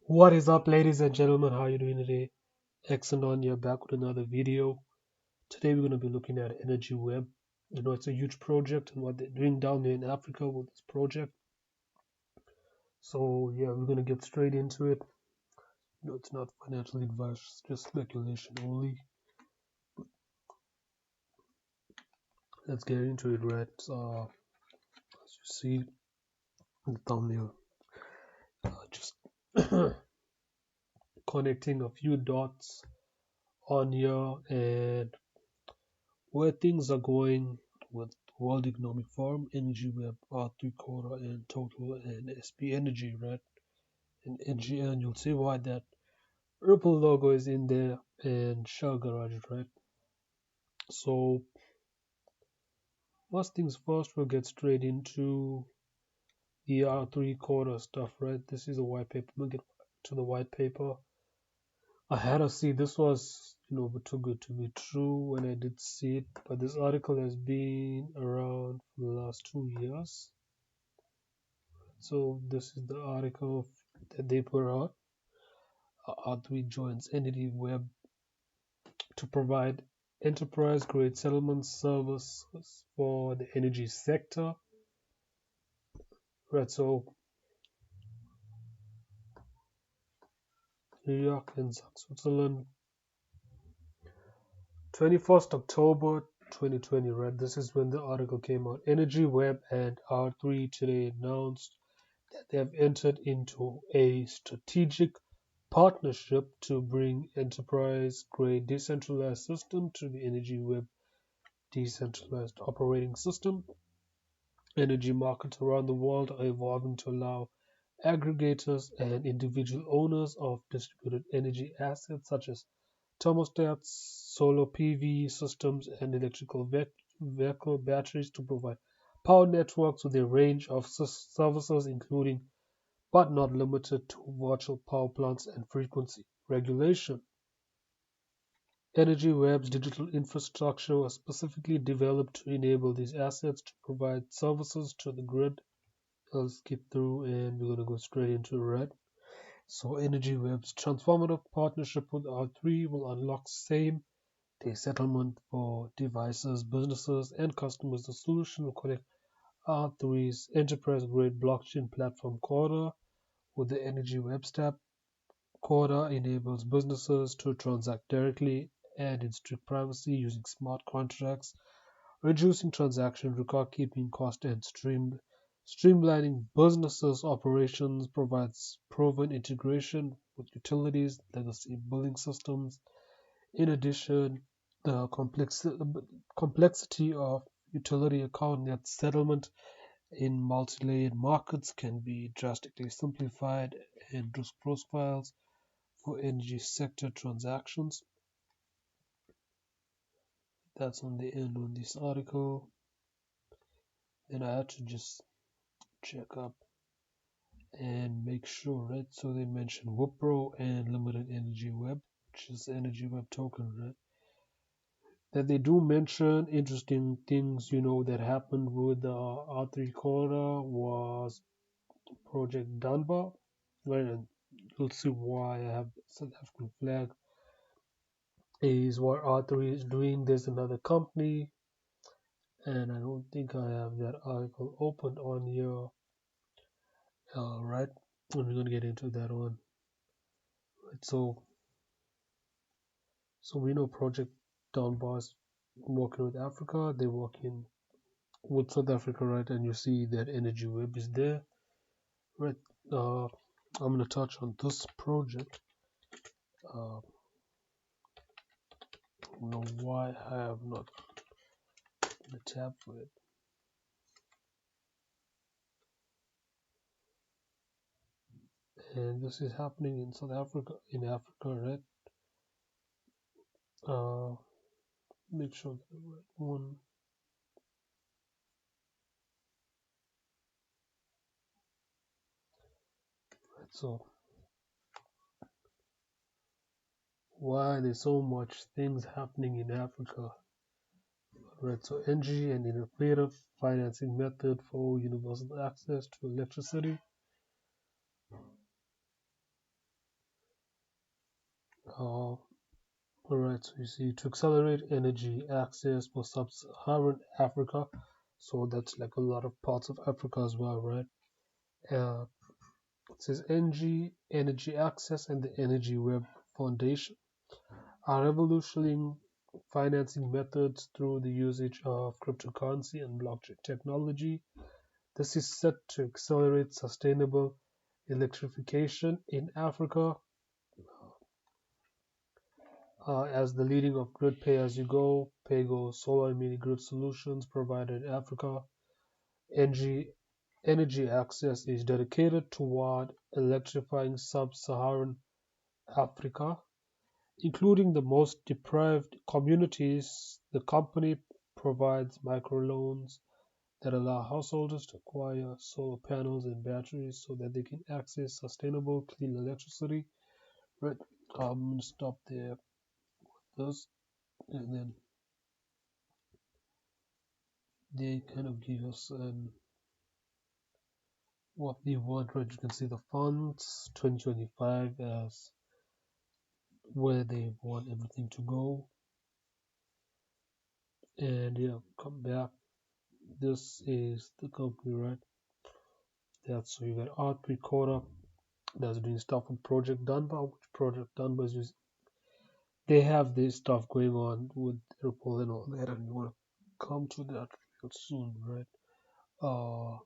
What is up, ladies and gentlemen? How are you doing today? Exxon here, back with another video. Today we're going to be looking at EnergyWeb. It's a huge project and what they're doing down there in Africa with this project. So yeah, we're going to get straight into it. It's not financial advice, it's just speculation only. Let's get into it, right? As you see in the thumbnail, just connecting a few dots on here and where things are going with World Economic Forum, EnergyWeb, R3 Corda, and Total and SP Energy, right? And NGN, you'll see why that Ripple logo is in there and Shell Garage, right? So, first things first, we'll get straight into the R3 Corda stuff, right? This is a white paper. We'll get to the white paper. I had to see this was, but too good to be true when I did see it. But this article has been around for the last 2 years. So this is the article that they put out. R3 joins EnergyWeb to provide enterprise-grade settlement services for the energy sector. Right, so New York and Switzerland, 21st October 2020, right? This is when the article came out. EnergyWeb and R3 today announced that they have entered into a strategic partnership to bring enterprise-grade decentralized system to the EnergyWeb decentralized operating system. Energy markets around the world are evolving to allow aggregators and individual owners of distributed energy assets such as thermostats, solar PV systems, and electrical vehicle batteries to provide power networks with a range of services including but not limited to virtual power plants and frequency regulation. EnergyWeb's digital infrastructure was specifically developed to enable these assets to provide services to the grid. I'll skip through and we're going to go straight into red. So EnergyWeb's transformative partnership with R3 will unlock same-day settlement for devices, businesses, and customers. The solution will connect R3's enterprise-grade blockchain platform Corda with the EnergyWeb stack. Corda enables businesses to transact directly and in strict privacy using smart contracts, reducing transaction record-keeping costs and streamlining businesses' operations, provides proven integration with utilities, legacy billing systems. In addition, the complexity of utility account net settlement in multi-layered markets can be drastically simplified, and risk profiles for energy sector transactions. That's on the end on this article. Then I had to just check up and make sure, right? So they mentioned Wipro and Limited Energy Web, which is Energy Web token, right? That they do mention interesting things, that happened with the R3 Corda was Project Dunbar, right? And you'll see why I have South African flag is what R3 is doing. There's another company, and I don't think I have that article opened on here, right? And we're gonna get into that one. Right, so we know Project Dunbar is working with Africa. They're working with South Africa, right? And you see that EnergyWeb is there, right? I'm gonna touch on this project. I don't know why I have not the tab for it. And this is happening in South Africa, right? Uh, make sure that the right one. Right, so why there's so much things happening in Africa? Right, so NG and innovative financing method for universal access to electricity. Alright, so you see, to accelerate energy access for sub-Saharan Africa, so that's like a lot of parts of Africa as well, right? Uh, it says energy access and the EnergyWeb Foundation are revolutionizing financing methods through the usage of cryptocurrency and blockchain technology. This is set to accelerate sustainable electrification in Africa as the leading of grid pay-as-you-go, pay-go solar and mini-grid solutions provided in Africa. Energy, energy access is dedicated toward electrifying sub-Saharan Africa, including the most deprived communities. The company provides microloans that allow households to acquire solar panels and batteries so that they can access sustainable, clean electricity. Right, I'm going to stop there. Those, and then they kind of give us what they want. Right, you can see the funds 2025 as where they want everything to go. And yeah, come back. This is the company, right? That's so you got R3 Corda that's doing stuff on Project Dunbar, which Project Dunbar is using. They have this stuff going on with Ripple and all that, and we want to come to that real soon, right? Uh,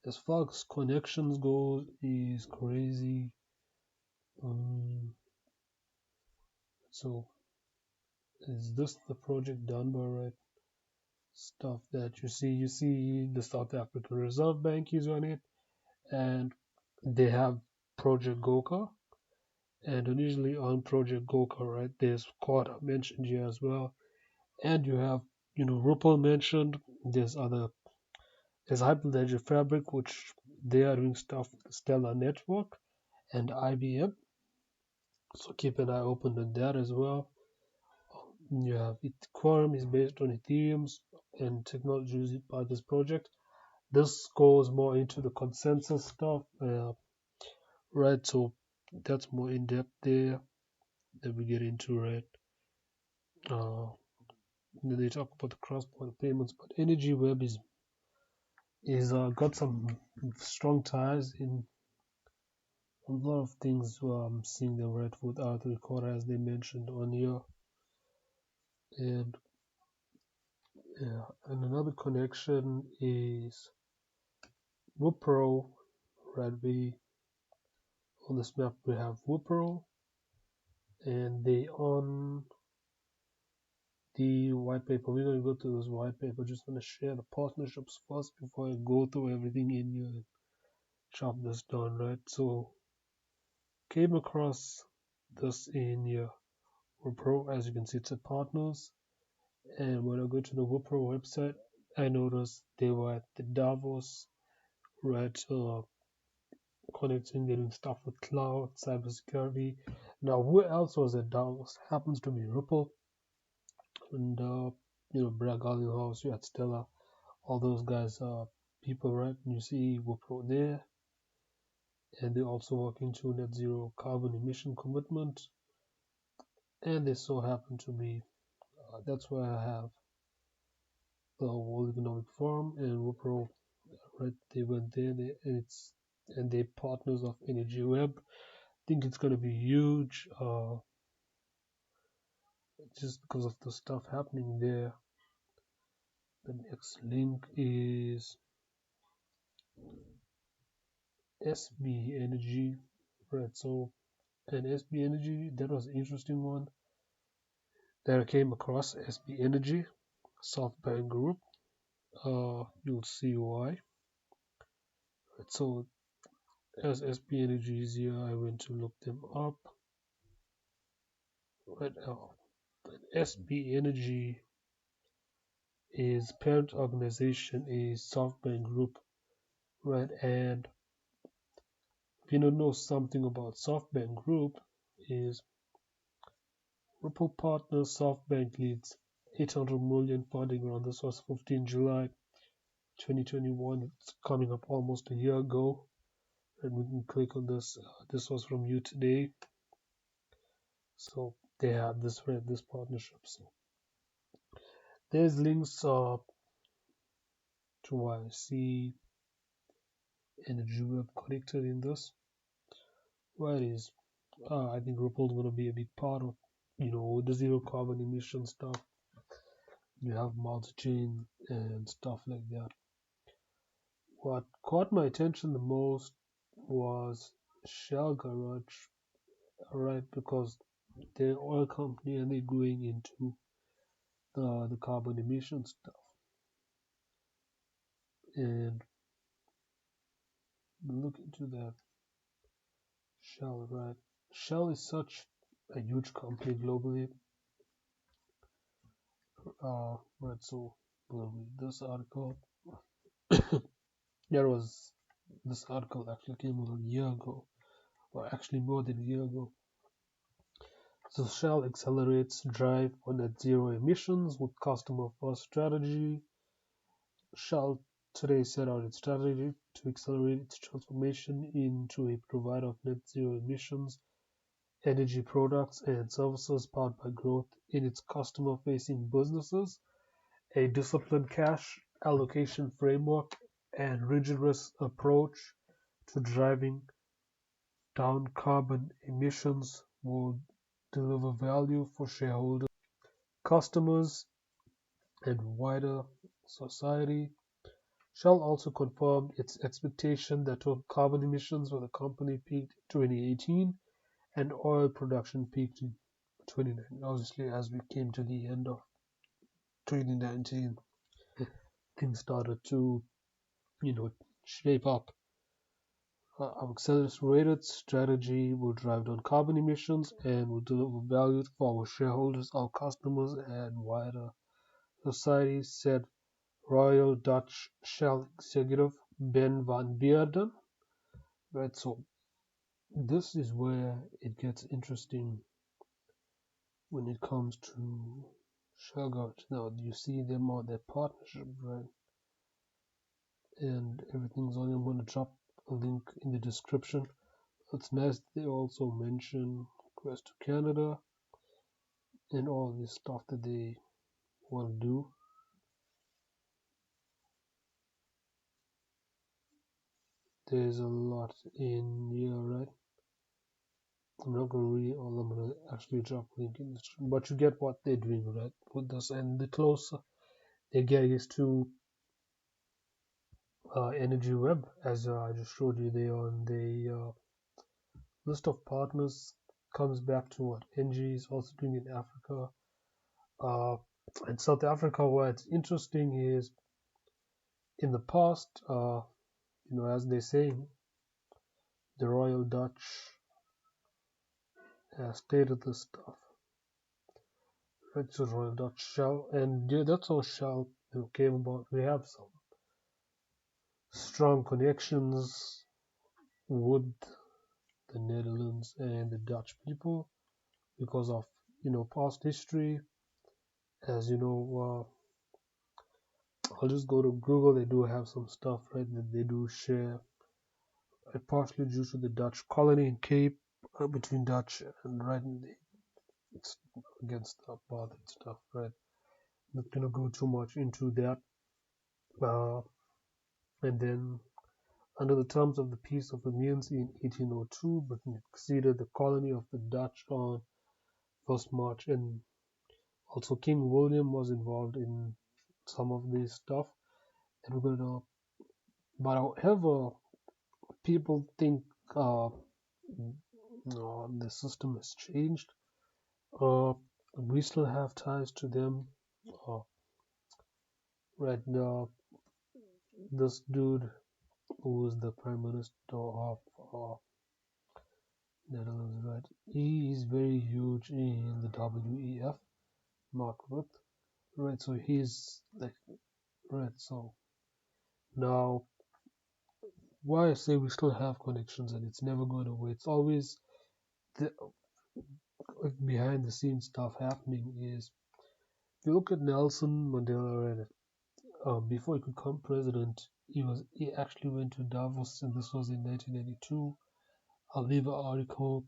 as far as connections go, is crazy. So is this the Project Dunbar, right? Stuff that you see the South African Reserve Bank is on it, and they have Project Goka, and usually on Project Goka, right, there's Corda mentioned here as well, and you have Ripple mentioned. There's Hyperledger Fabric, which they are doing stuff with the Stellar Network and IBM, so keep an eye open on that as well. You have Quorum is based on Ethereum's and technology used by this project. This goes more into the consensus stuff, right? So that's more in depth there that we get into, right? Then they talk about the cross-border payments, but EnergyWeb is got some strong ties in a lot of things. I'm seeing them right with R3 Corda as they mentioned on here, and yeah, and another connection is Wipro, right? We on this map we have Wipro, and they on the white paper. We're going to go through this white paper. Just want to share the partnerships first before I go through everything in here and chop this down, right? So came across this in here Wipro. As you can see, it's a partners. And when I go to the Wipro website, I noticed they were at the Davos, right? Connecting, getting stuff with cloud, cybersecurity. Now, who else was at Davos? Happens to be Ripple and Brad Garlinghouse, you had Stella, all those guys, people, right? And you see Wipro there, and they're also working to net zero carbon emission commitment, and they so happen to be. That's why I have the World Economic Forum and Wipro, right? They went there, and they partners of EnergyWeb. I think it's gonna be huge, just because of the stuff happening there. The next link is SB Energy, right? So, and SB Energy, that was an interesting one that I came across. SB Energy, SoftBank Group. You'll see why. Right, so, as SB Energy is here, I went to look them up. Right now, SB Energy is parent organization is SoftBank Group, right? And if you don't know something about SoftBank Group, is Ripple partners SoftBank leads 800 million funding round. This was 15 July 2021. It's coming up almost a year ago, and we can click on this. This was from you today. So they have this partnership. So there's links to why I see EnergyWeb connected in this. Why it is, I think Ripple's going to be a big part of, the zero carbon emission stuff. You have multi-chain and stuff like that. What caught my attention the most was Shell Garage, right? Because they're an oil company and they're going into the carbon emission stuff. And look into that. Shell, right? Shell is such a huge company globally. Right, so we'll read this article. There was this article actually came out a year ago, or actually more than a year ago. So Shell accelerates drive on net zero emissions with customer first strategy. Shell today set out its strategy to accelerate its transformation into a provider of net zero emissions energy products and services powered by growth in its customer facing businesses, a disciplined cash allocation framework, and rigorous approach to driving down carbon emissions will deliver value for shareholders, customers, and wider society. Shell also confirmed its expectation that total carbon emissions for the company peaked in 2018 and oil production peaked in 2019. Obviously, as we came to the end of 2019, things started to, shape up. Our accelerated strategy will drive down carbon emissions and will deliver value for our shareholders, our customers, and wider society, said Royal Dutch Shell executive Ben van Beerden. Right, so this is where it gets interesting when it comes to Shell. Now you see them on their partnership, right? And everything's on. I'm going to drop a link in the description. It's nice they also mention Quest to Canada and all this stuff that they want to do. There's a lot in here, right? I'm not going to read all. I'm going to actually drop a link in the description. But you get what they're doing, right? With this, and the closer they get is to EnergyWeb, as I just showed you there on the list of partners. Comes back to what Engie is also doing in Africa. In South Africa, what's interesting is in the past, as they say, the Royal Dutch stated this stuff. Right, so Royal Dutch Shell, and that's how Shell came about. We have some strong connections with the Netherlands and the Dutch people because of past history. As you know, I'll just go to Google. They do have some stuff, right, that they do share, partially due to the Dutch colony in Cape between Dutch and right it's against apartheid stuff, right? Not gonna go too much into that. And then, under the terms of the Peace of Amiens in 1802, Britain acceded the colony of the Dutch on 1st March, and also King William was involved in some of this stuff. And we're gonna, but however, people think the system has changed. We still have ties to them. Right now, this dude who is the Prime Minister of Netherlands, right? He is very huge in the WEF, Mark Rutte, right? So he's like, right? So now, why I say we still have connections and it's never going away. It's always the behind the scenes stuff happening. Is if you look at Nelson Mandela, right? Before he could become president, he actually went to Davos, and this was in 1992. I'll leave an article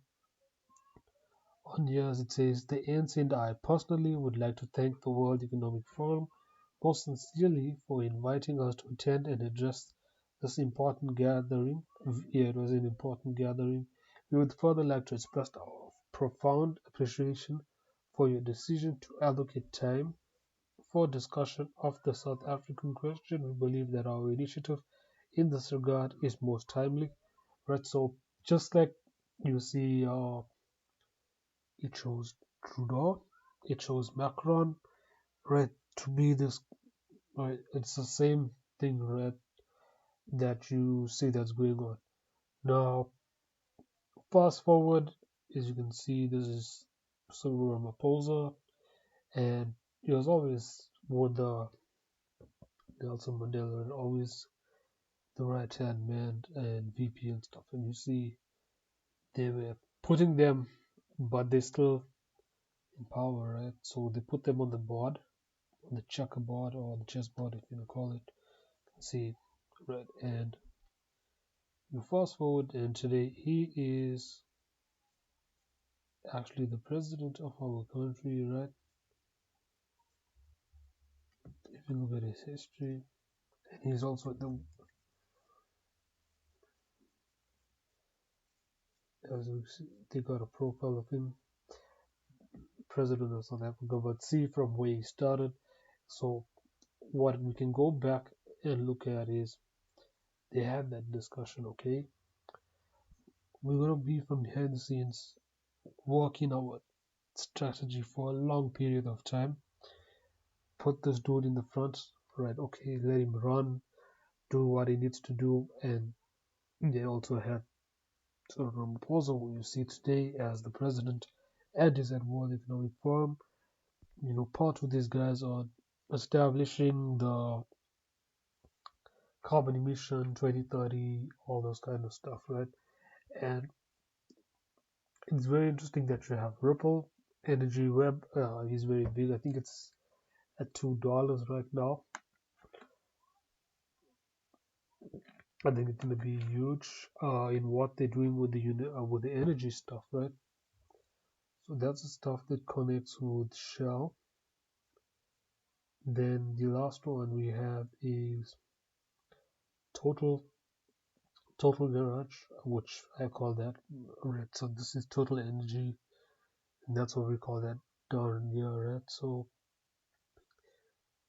On yours, it says the ANC and I personally would like to thank the World Economic Forum most sincerely for inviting us to attend and address this important gathering. Yeah, it was an important gathering. We would further like to express our profound appreciation for your decision to allocate time for discussion of the South African question. We believe that our initiative in this regard is most timely. Right, so just like you see, it shows Trudeau, it shows Macron, right? To me, this right, it's the same thing, right? That you see that's going on now. Fast forward, as you can see, this is Cyril Ramaphosa, and he was always with the Nelson Mandela, and always the right hand man and VP and stuff. And you see, they were putting them, but they still in power, right? So they put them on the board, on the checkerboard or the chessboard, if you want to call it. See, right? And you fast forward, and today he is actually the president of our country, right? If you look at his history, and he's also as we see, they got a profile of him, president of South Africa, but see from where he started. So what we can go back and look at is they had that discussion. Okay, we're gonna be from behind the scenes working our strategy for a long period of time. Put this dude in the front, right? Okay, let him run, do what he needs to do, and they also had sort of Ramaphosa, who you see today as the president, and is at World Economic Forum. Part with these guys on establishing the carbon emission 2030, all those kind of stuff, right? And it's very interesting that you have Ripple, EnergyWeb. He's very big. I think it's at $2 right now. I think it's gonna be huge in what they're doing with the energy stuff, right? So that's the stuff that connects with Shell. Then the last one we have is Total Total Garage, which I call that, right? So this is Total Energy, and that's what we call that down here, right? So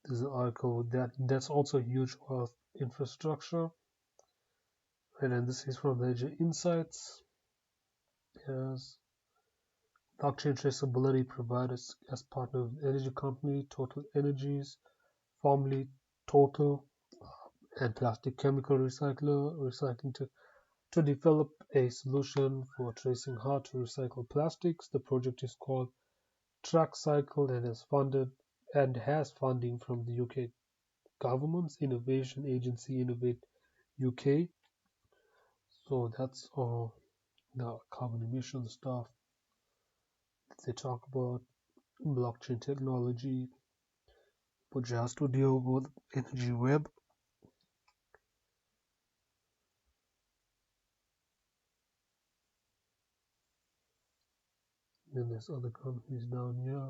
there's an article that's also huge of infrastructure, right? And this is from Energy Insights. Yes, blockchain traceability provided as partner of energy company Total Energies, formerly Total, and plastic chemical recycling to develop a solution for tracing how to recycle plastics. The project is called Track Cycle and has funding from the UK government's innovation agency Innovate UK. So that's all the carbon emission stuff. They talk about blockchain technology, which has to deal with EnergyWeb. Then there's other companies down here.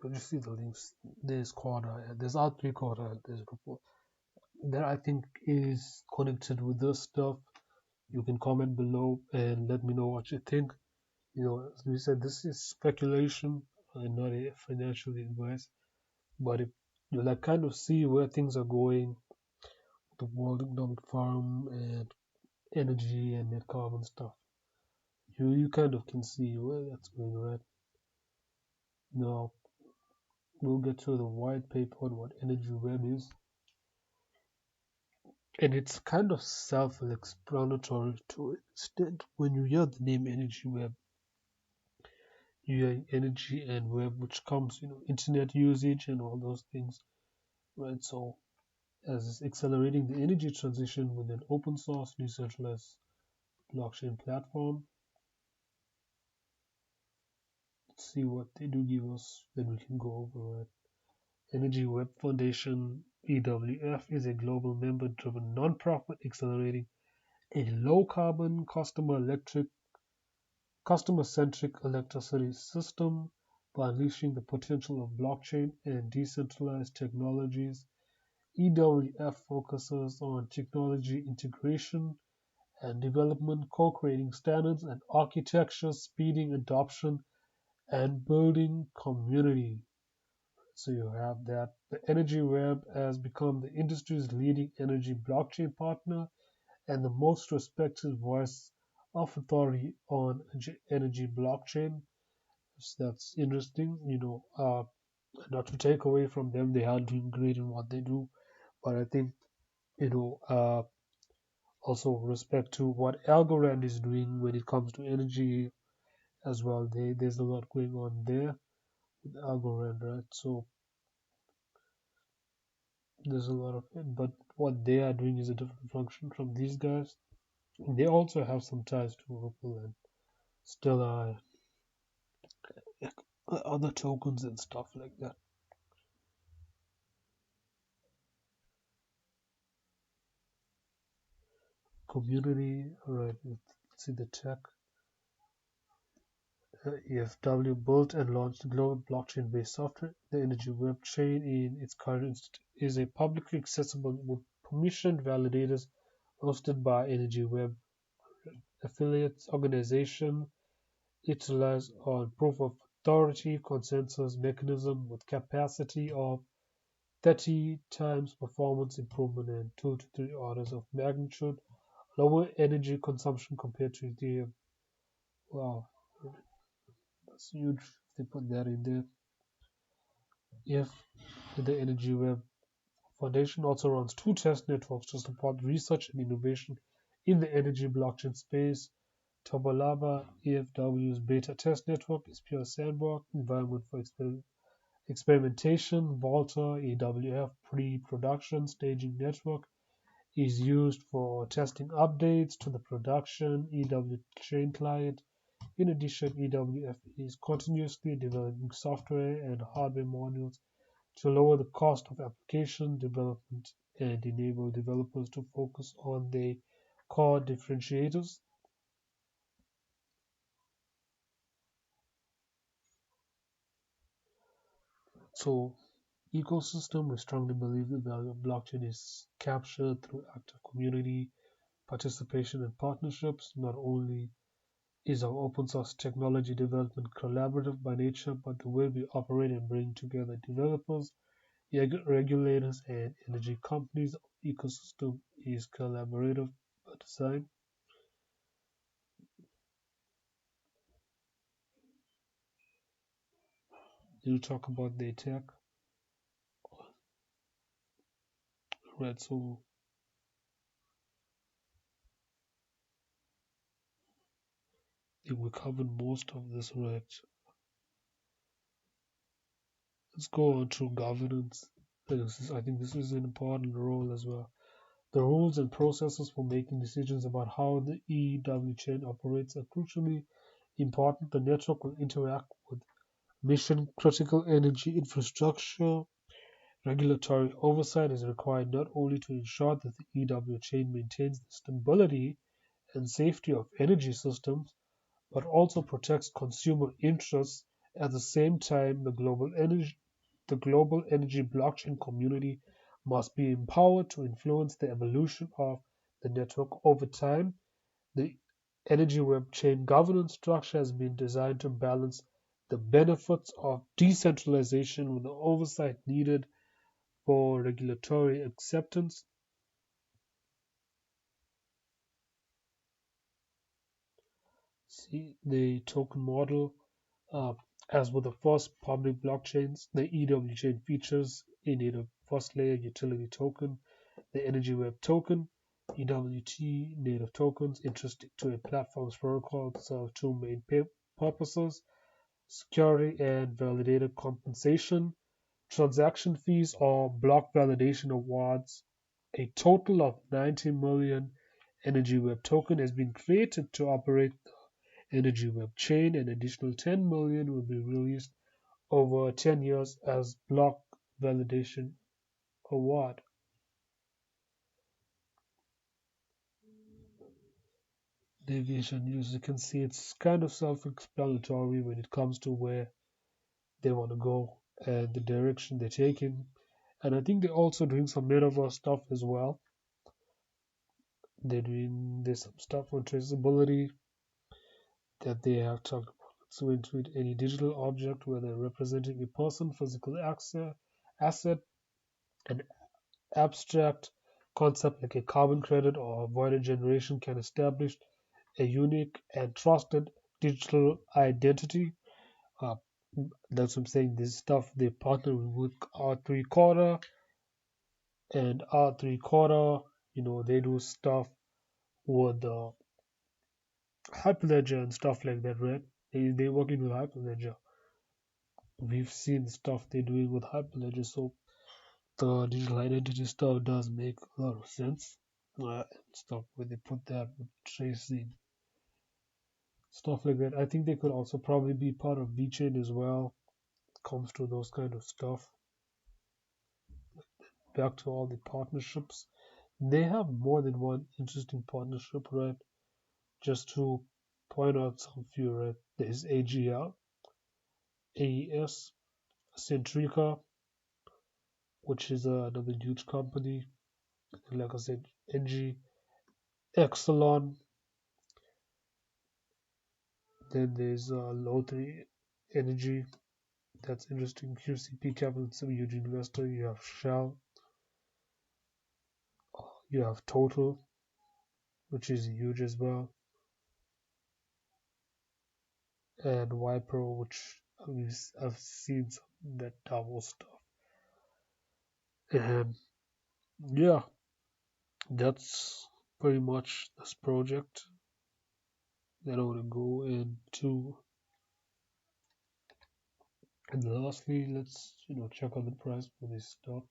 But you see the links. There's Corda, there's R3 Corda, there's report. That I think is connected with this stuff. You can comment below and let me know what you think. As we said, this is speculation and not a financial advice. But if you kind of see where things are going, the World Economic Forum and energy and net carbon stuff, you kind of can see where that's going, right? Now we'll get to the white paper on what EnergyWeb is. And it's kind of self-explanatory to an extent. When you hear the name EnergyWeb, you hear energy and web, which comes, internet usage and all those things, right? So, as it's accelerating the energy transition with an open source, decentralized blockchain platform. Let's see what they do give us, then we can go over it. EnergyWeb Foundation (EWF) is a global member-driven non-profit accelerating a low carbon customer centric electricity system by unleashing the potential of blockchain and decentralized technologies. EWF focuses on technology integration and development, co-creating standards and architecture, speeding adoption, and building community. So you have that. The EnergyWeb has become the industry's leading energy blockchain partner and the most respected voice of authority on energy blockchain. So that's interesting. Not to take away from them, they are doing great in what they do, but I think you know also respect to what Algorand is doing when it comes to energy as well. There's a lot going on there with Algorand, right? So there's a lot of it, but what they are doing is a different function from these guys. They also have some ties to Ripple and Stellar, other tokens and stuff like that. Community, right? Let's see the tech. EFW built and launched global blockchain-based software. The Energy Web chain in its current is a publicly accessible with permissioned validators hosted by Energy Web affiliates organization. It relies on proof of authority consensus mechanism with capacity of 30 times performance improvement and 2 to 3 orders of magnitude lower energy consumption compared to Ethereum. Wow, that's huge if they put that in there. If the Energy Web Foundation also runs two test networks to support research and innovation in the energy blockchain space. Tobalaba EFW's beta test network is pure sandbox environment for experimentation. Volta EWF pre-production staging network is used for testing updates to the production EW chain client. In addition, EWF is continuously developing software and hardware modules to lower the cost of application development and enable developers to focus on their core differentiators. So, ecosystem, we strongly believe the value of blockchain is captured through active community participation and partnerships. Not only is our open source technology development collaborative by nature, but the way we operate and bring together developers, regulators, and energy companies ecosystem is collaborative by design. You talk about the attack, right? So I think we covered most of this, right? Let's go on to governance. I think this is an important role as well. The rules and processes for making decisions about how the EW chain operates are crucially important. The network will interact with mission critical energy infrastructure. Regulatory oversight is required not only to ensure that the EW chain maintains the stability and safety of energy systems, but also protects consumer interests. At the same time, the global energy blockchain community must be empowered to influence the evolution of the network over time. The energy web chain governance structure has been designed to balance the benefits of decentralization with the oversight needed for regulatory acceptance. See the token model. Uh, as with the first public blockchains, the EW chain features a native first layer utility token, the Energy Web token, EWT native tokens interesting to a platform's protocol serve two main purposes: security and validated compensation. Transaction fees or block validation awards. A total of 90 million Energy Web token has been created to operate the Energy Web chain. An additional 10 million will be released over 10 years as block validation award. deviation. As you can see, it's kind of self-explanatory when it comes to where they want to go and the direction they're taking. And I think they're also doing some metaverse stuff as well. There's some stuff on traceability that they have talked about. So into any digital object, whether representing a person, physical asset, an abstract concept like a carbon credit or avoided generation can establish a unique and trusted digital identity. Uh, that's what I'm saying. This stuff they partner with R3 Corda and R3 Corda. They do stuff with Hyperledger and stuff like that, right? They're working with Hyperledger. We've seen the stuff they're doing with Hyperledger, so the digital identity stuff does make a lot of sense. Stuff where they put that with tracing, stuff like that. I think they could also probably be part of VChain as well. Comes to those kind of stuff. Back to all the partnerships. They have more than one interesting partnership, right? Just to point out some few, right? There's AGL, AES, Centrica, which is another huge company. Like I said, NG, Exelon. Then there's Low3 Energy. That's interesting. QCP Capital, it's a huge investor. You have Shell. You have Total, which is huge as well. And Wipro, which I've seen some that Davos stuff. And yeah, that's pretty much this project that I want to go into. And lastly, let's check out the price for this stock.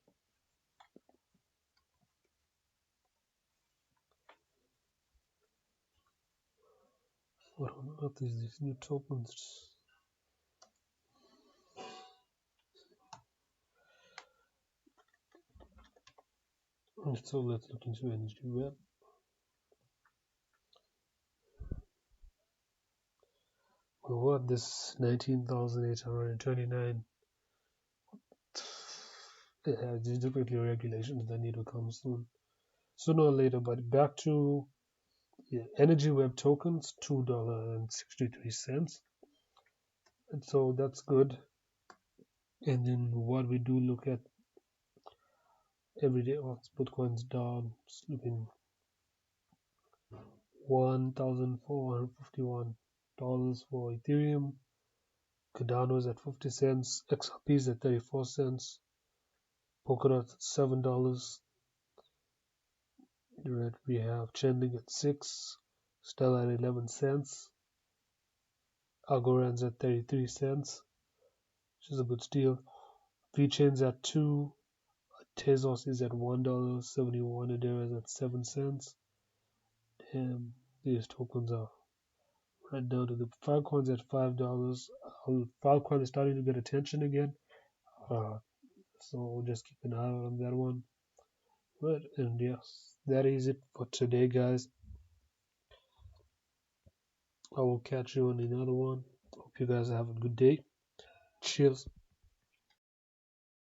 What on earth is these new tokens? So let's look into EnergyWeb. Well, what this 19,829? There's definitely regulations that need to come soon, sooner or later. But back to EnergyWeb tokens, $2.63, and so that's good. And then what we do look at every day, Bitcoin's down, it's looking $1,451 for Ethereum. Cardano's at 50 cents, XRP's at 34 cents, Polkadot's at $7. We have Chainlink at 6, Stellar at 11 cents, Algorand's at 33 cents, which is a good steal. VeChain's at 2, Tezos is at $1.71, Adara is at 7 cents. And these tokens are right down to the Filecoin's at $5. Filecoin is starting to get attention again. So just keep an eye out on that one. But and yes, that is it for today, guys. I will catch you on another one. Hope you guys have a good day. Cheers.